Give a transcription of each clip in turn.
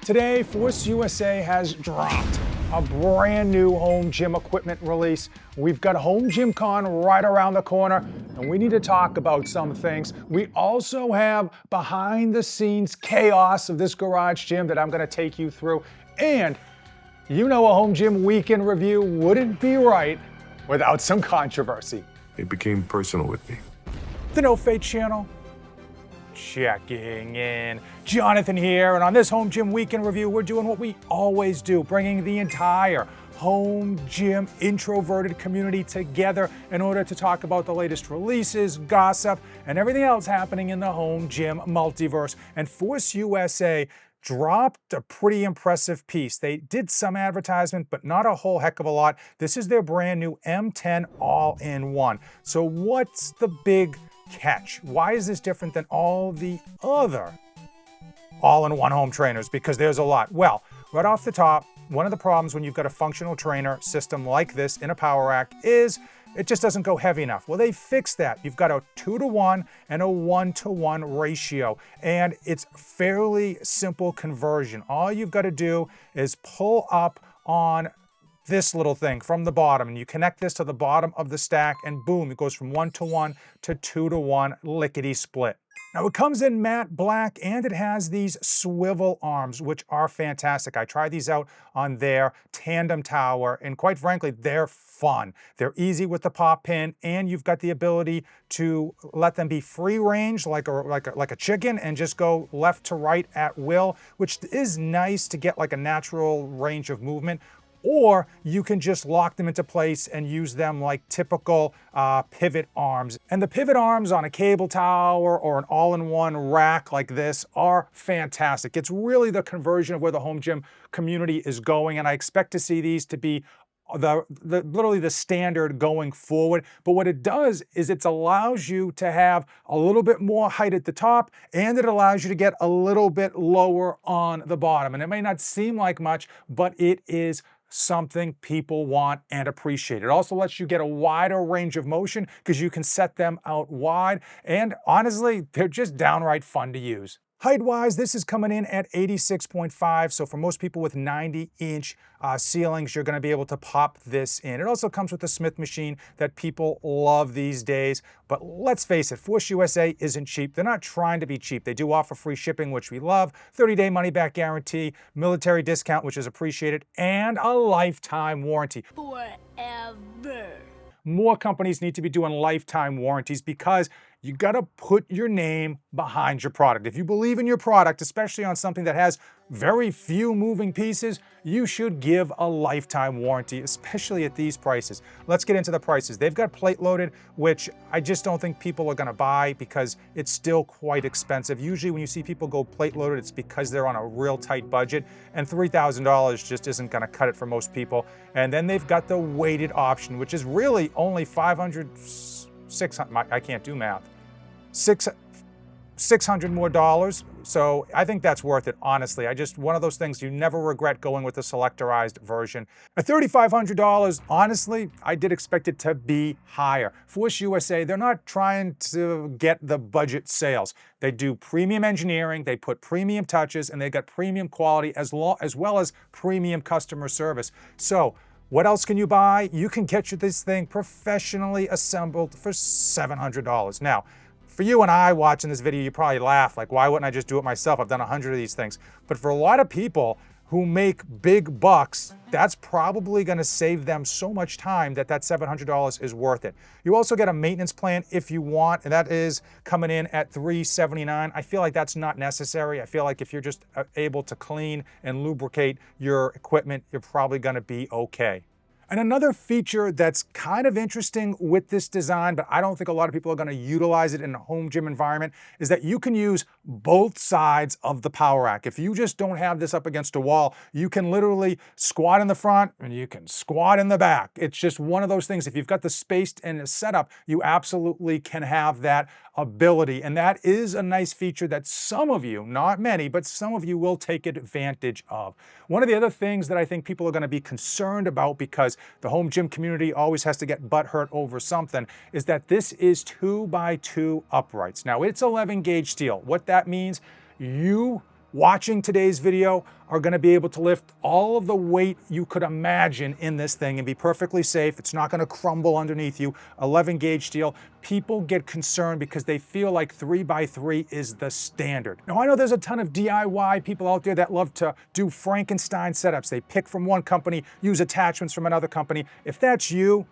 Today, Force USA has dropped a brand new home gym equipment release. We've got Home Gym Con right around the corner, and we need to talk about some things. We also have behind the scenes chaos of this garage gym that I'm gonna take you through. And you know a home gym weekend review wouldn't be right without some controversy. It became personal with me. The No Fate channel, checking in. Jonathan here, and on this home gym weekend review, we're doing what we always do, bringing the entire home gym introverted community together in order to talk about the latest releases, gossip, and everything else happening in the home gym multiverse. And Force USA dropped a pretty impressive piece. They did some advertisement, but not a whole heck of a lot. This is their brand new M10 All-In-One. So what's the big catch? Why is this different than all the other all-in-one home trainers? Because there's a lot. Well, right off the top, one of the problems when you've got a functional trainer system like this in a power rack is it just doesn't go heavy enough. Well, they fixed that. You've got a 2-to-1 and a 1-to-1 ratio, and it's fairly simple conversion. All you've got to do is pull up on this little thing from the bottom, and you connect this to the bottom of the stack, and boom, it goes from 1-to-1 to 2-to-1 lickety split. Now it comes in matte black, and it has these swivel arms, which are fantastic. I tried these out on their tandem tower, and quite frankly, they're fun. They're easy with the pop pin, and you've got the ability to let them be free range like a chicken and just go left to right at will, which is nice to get like a natural range of movement. Or you can just lock them into place and use them like typical pivot arms. And the pivot arms on a cable tower or an all-in-one rack like this are fantastic. It's really the conversion of where the home gym community is going, and I expect to see these to be literally the standard going forward. But what it does is it allows you to have a little bit more height at the top, and it allows you to get a little bit lower on the bottom. And it may not seem like much, but it is something people want and appreciate. It also lets you get a wider range of motion because you can set them out wide, and honestly, they're just downright fun to use. Height-wise, this is coming in at 86.5, so for most people with 90-inch ceilings, you're going to be able to pop this in. It also comes with a Smith machine that people love these days, but let's face it, Force USA isn't cheap. They're not trying to be cheap. They do offer free shipping, which we love, 30-day money-back guarantee, military discount, which is appreciated, and a lifetime warranty. Forever. More companies need to be doing lifetime warranties because you gotta put your name behind your product. If you believe in your product, especially on something that has very few moving pieces, you should give a lifetime warranty, especially at these prices. Let's get into the prices. They've got plate loaded, which I just don't think people are gonna buy because it's still quite expensive. Usually when you see people go plate loaded, it's because they're on a real tight budget, and $3,000 just isn't gonna cut it for most people. And then they've got the weighted option, which is really only 600, I can't do math. $600 more dollars, so I think that's worth it, honestly. One of those things you never regret going with the selectorized version. At $3,500, honestly, I did expect it to be higher. Force USA, they're not trying to get the budget sales. They do premium engineering, they put premium touches, and they got premium quality as well as premium customer service. So, what else can you buy? You can get this thing professionally assembled for $700. Now, for you and I watching this video, you probably laugh, like, why wouldn't I just do it myself? I've done 100 of these things. But for a lot of people who make big bucks, that's probably gonna save them so much time that $700 is worth it. You also get a maintenance plan if you want, and that is coming in at $379. I feel like that's not necessary. I feel like if you're just able to clean and lubricate your equipment, you're probably gonna be okay. And another feature that's kind of interesting with this design, but I don't think a lot of people are going to utilize it in a home gym environment, is that you can use both sides of the power rack. If you just don't have this up against a wall, you can literally squat in the front and you can squat in the back. It's just one of those things. If you've got the space and the setup, you absolutely can have that ability. And that is a nice feature that some of you, not many, but some of you will take advantage of. One of the other things that I think people are going to be concerned about, because the home gym community always has to get butthurt over something, is that this is 2x2 uprights. Now, it's 11 gauge steel. What that means, you watching today's video are going to be able to lift all of the weight you could imagine in this thing and be perfectly safe. It's not going to crumble underneath you. 11 gauge steel. People get concerned because they feel like 3x3 is the standard. Now, I know there's a ton of DIY people out there that love to do Frankenstein setups. They pick from one company, use attachments from another company. If that's you,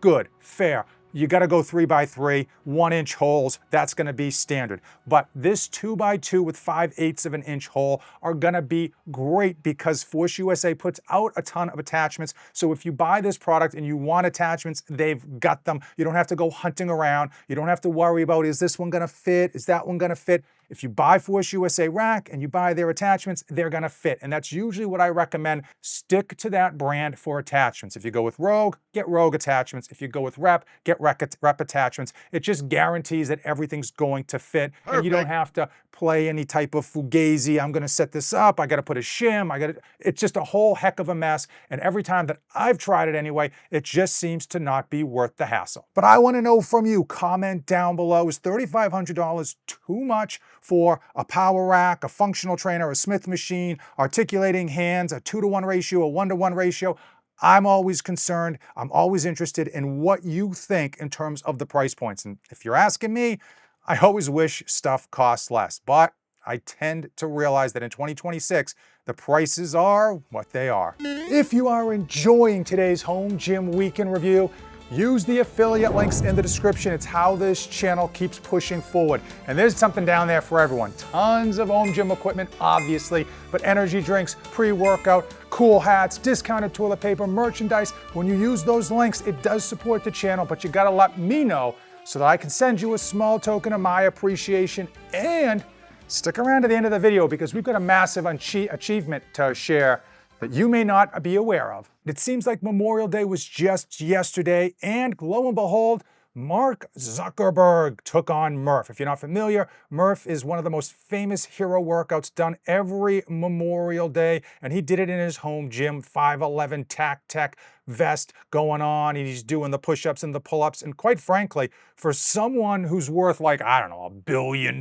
good, fair. You got to go 3x3, 1-inch holes. That's going to be standard. But this 2x2 with 5/8 of an inch hole are going to be great because Force USA puts out a ton of attachments. So if you buy this product and you want attachments, they've got them. You don't have to go hunting around. You don't have to worry about, is this one going to fit? Is that one going to fit? If you buy Force USA rack and you buy their attachments, they're going to fit. And that's usually what I recommend. Stick to that brand for attachments. If you go with Rogue, get Rogue attachments. If you go with Rep, get Rep attachments. It just guarantees that everything's going to fit. Perfect. And you don't have to play any type of fugazi. I'm going to set this up. I got to put a shim. It's just a whole heck of a mess. And every time that I've tried it anyway, it just seems to not be worth the hassle. But I want to know from you. Comment down below. Is $3,500 too much for a power rack, a functional trainer, a Smith machine, articulating hands, a 2-to-1 ratio, a 1-to-1 ratio? I'm always concerned. I'm always interested in what you think in terms of the price points. And if you're asking me, I always wish stuff costs less, but I tend to realize that in 2026, the prices are what they are. If you are enjoying today's Home Gym Weekend Review, use the affiliate links in the description. It's how this channel keeps pushing forward. And there's something down there for everyone. Tons of home gym equipment, obviously, but energy drinks, pre-workout, cool hats, discounted toilet paper, merchandise. When you use those links, it does support the channel, but you gotta let me know so that I can send you a small token of my appreciation. And stick around to the end of the video because we've got a massive achievement to share that you may not be aware of. It seems like Memorial Day was just yesterday, and lo and behold, Mark Zuckerberg took on Murph. If you're not familiar, Murph is one of the most famous hero workouts done every Memorial Day, and he did it in his home gym, 5'11" tech vest going on, and he's doing the push-ups and the pull-ups, and quite frankly, for someone who's worth like, I don't know, $1 billion,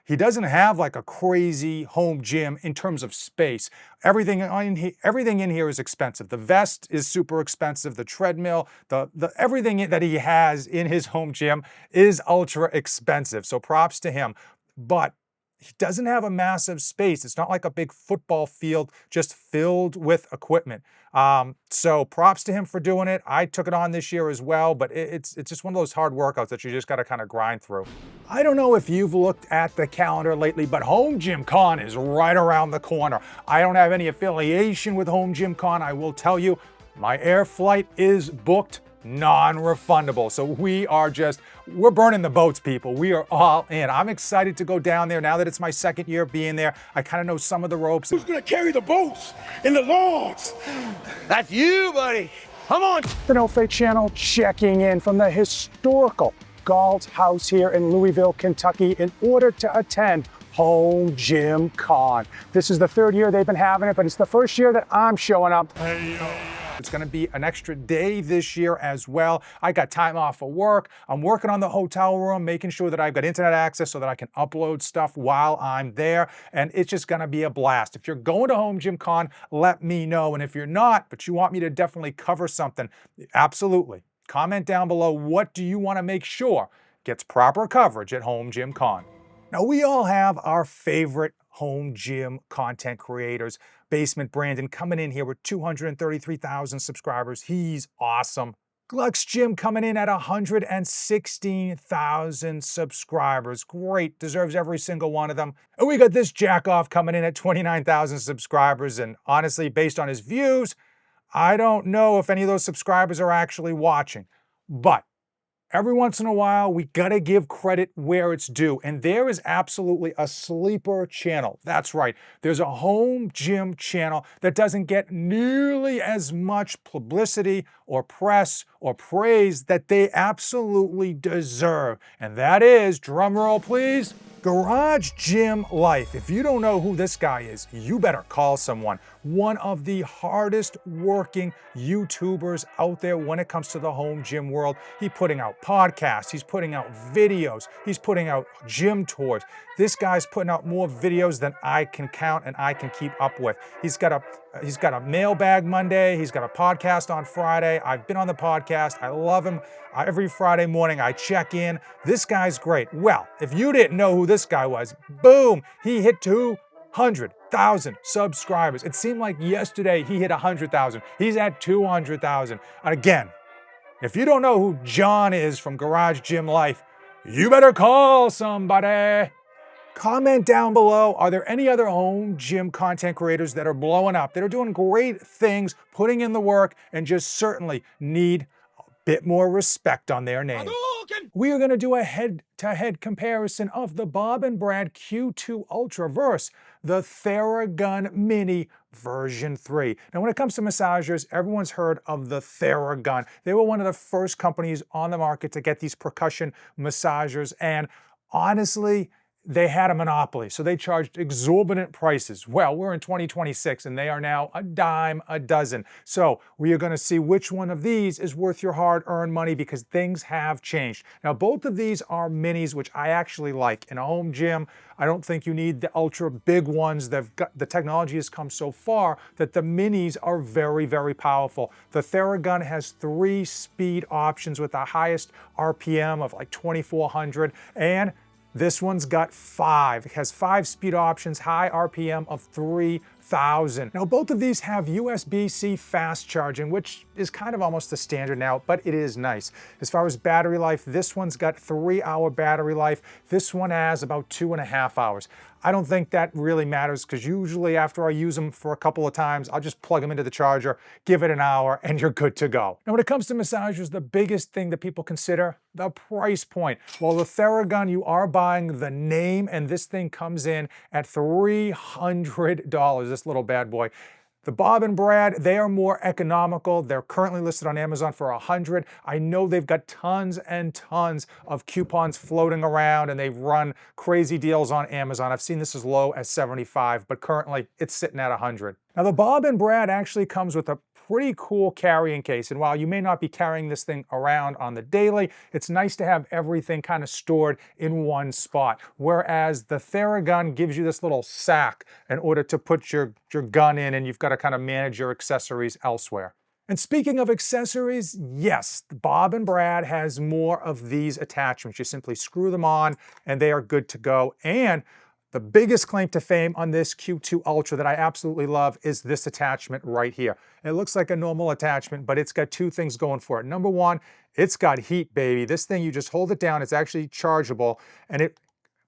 he doesn't have like a crazy home gym in terms of space. Everything in here is expensive. The vest is super expensive. The treadmill, everything that he has in his home gym is ultra expensive. So props to him. But he doesn't have a massive space. It's not like a big football field just filled with equipment. So props to him for doing it. I took it on this year as well, but it's just one of those hard workouts that you just got to kind of grind through. I don't know if you've looked at the calendar lately, but Home Gym Con is right around the corner. I don't have any affiliation with Home Gym Con. I will tell you, my air flight is booked, non-refundable. So we're burning the boats, people. We are all in. I'm excited to go down there now that it's my second year being there. I kind of know some of the ropes. Who's gonna carry the boats and the logs? That's you, buddy. Come on. The No Fate channel checking in from the historical Galt House here in Louisville, Kentucky in order to attend Home Gym Con. This is the third year they've been having it, but it's the first year that I'm showing up. It's going to be an extra day this year as well. I got time off of work. I'm working on the hotel room, making sure that I've got internet access so that I can upload stuff while I'm there. And it's just going to be a blast. If you're going to Home Gym Con, let me know. And if you're not, but you want me to definitely cover something, absolutely. Comment down below, what do you want to make sure gets proper coverage at Home Gym Con? Now, we all have our favorite home gym content creators. Basement Brandon coming in here with 233,000 subscribers. He's awesome. Gluck's Gym coming in at 116,000 subscribers. Great, deserves every single one of them. And we got this jackoff coming in at 29,000 subscribers. And honestly, based on his views, I don't know if any of those subscribers are actually watching. But every once in a while, we gotta give credit where it's due. And there is absolutely a sleeper channel. That's right. There's a home gym channel that doesn't get nearly as much publicity or press or praise that they absolutely deserve. And that is, drumroll please, Garage Gym Life. If you don't know who this guy is, you better call someone. One of the hardest working YouTubers out there when it comes to the home gym world. He's putting out podcasts, he's putting out videos, he's putting out gym tours. This guy's putting out more videos than I can count and I can keep up with. He's got a mailbag Monday, he's got a podcast on Friday. I've been on the podcast, I love him. Every Friday morning I check in. This guy's great. Well, if you didn't know who this guy was, boom, he hit 200,000 subscribers. It seemed like yesterday he hit 100,000. He's at 200,000. And again, if you don't know who John is from Garage Gym Life, you better call somebody. Comment down below, are there any other home gym content creators that are blowing up, that are doing great things, putting in the work, and just certainly need a bit more respect on their name? We are going to do a head-to-head comparison of the Bob and Brad Q2 Ultra versus the Theragun Mini version 3. Now, when it comes to massagers, everyone's heard of the Theragun. They were one of the first companies on the market to get these percussion massagers, and honestly, they had a monopoly, so they charged exorbitant prices. Well, we're in 2026 and they are now a dime a dozen. So we are going to see which one of these is worth your hard-earned money because things have changed. Now, both of these are minis, which I actually like. In a home gym, I don't think you need the ultra big ones. The technology has come so far that the minis are very, very powerful. The Theragun has 3 speed options with the highest RPM of like 2,400, and this one's got 5. It has 5 speed options, high RPM of 3,000. Now, both of these have USB-C fast charging, which is kind of almost the standard now, but it is nice. As far as battery life, this one's got 3-hour battery life. This one has about 2.5 hours. I don't think that really matters because usually after I use them for a couple of times, I'll just plug them into the charger, give it an hour, and you're good to go. Now, when it comes to massagers, the biggest thing that people consider, the price point. Well, the Theragun, you are buying the name, and this thing comes in at $300, this little bad boy. The Bob and Brad, they are more economical. They're currently listed on Amazon for $100. I know they've got tons and tons of coupons floating around and they've run crazy deals on Amazon. I've seen this as low as $75, but currently it's sitting at $100. Now, the Bob and Brad actually comes with a pretty cool carrying case, and while you may not be carrying this thing around on the daily, it's nice to have everything kind of stored in one spot, whereas the Theragun gives you this little sack in order to put your gun in, and you've got to kind of manage your accessories elsewhere. And speaking of accessories, yes, Bob and Brad has more of these attachments. You simply screw them on and they are good to go. And the biggest claim to fame on this Q2 Ultra that I absolutely love is this attachment right here. It looks like a normal attachment, but it's got 2 things going for it. Number one, it's got heat, baby. This thing, you just hold it down, it's actually chargeable, and it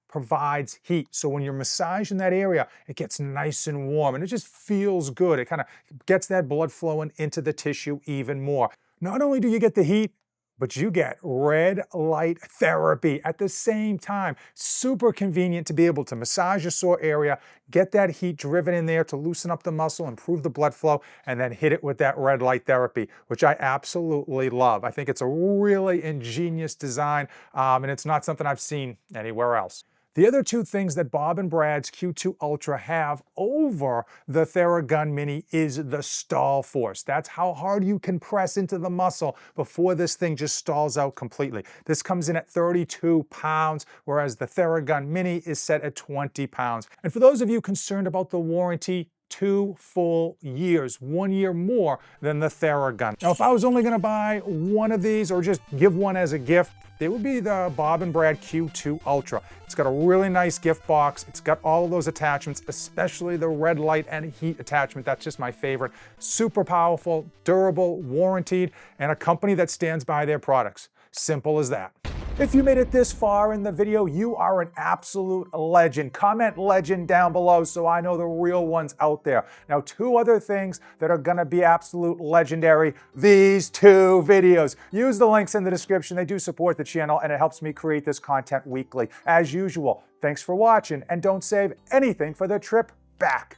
provides heat. So when you're massaging that area, it gets nice and warm, and it just feels good. It kind of gets that blood flowing into the tissue even more. Not only do you get the heat, but you get red light therapy at the same time. Super convenient to be able to massage a sore area, get that heat driven in there to loosen up the muscle, improve the blood flow, and then hit it with that red light therapy, which I absolutely love. I think it's a really ingenious design, and it's not something I've seen anywhere else. The other 2 things that Bob and Brad's Q2 Ultra have over the Theragun Mini is the stall force. That's how hard you can press into the muscle before this thing just stalls out completely. This comes in at 32 pounds, whereas the Theragun Mini is set at 20 pounds. And for those of you concerned about the warranty, 2 full years, 1 year more than the Theragun. Now, if I was only gonna buy one of these or just give one as a gift, it would be the Bob and Brad Q2 Ultra. It's got a really nice gift box. It's got all of those attachments, especially the red light and heat attachment. That's just my favorite. Super powerful, durable, warranted, and a company that stands by their products. Simple as that. If you made it this far in the video, you are an absolute legend. Comment legend down below so I know the real ones out there. Now, 2 other things that are gonna be absolute legendary, these 2 videos. Use the links in the description. They do support the channel and it helps me create this content weekly. As usual, thanks for watching and don't save anything for the trip back.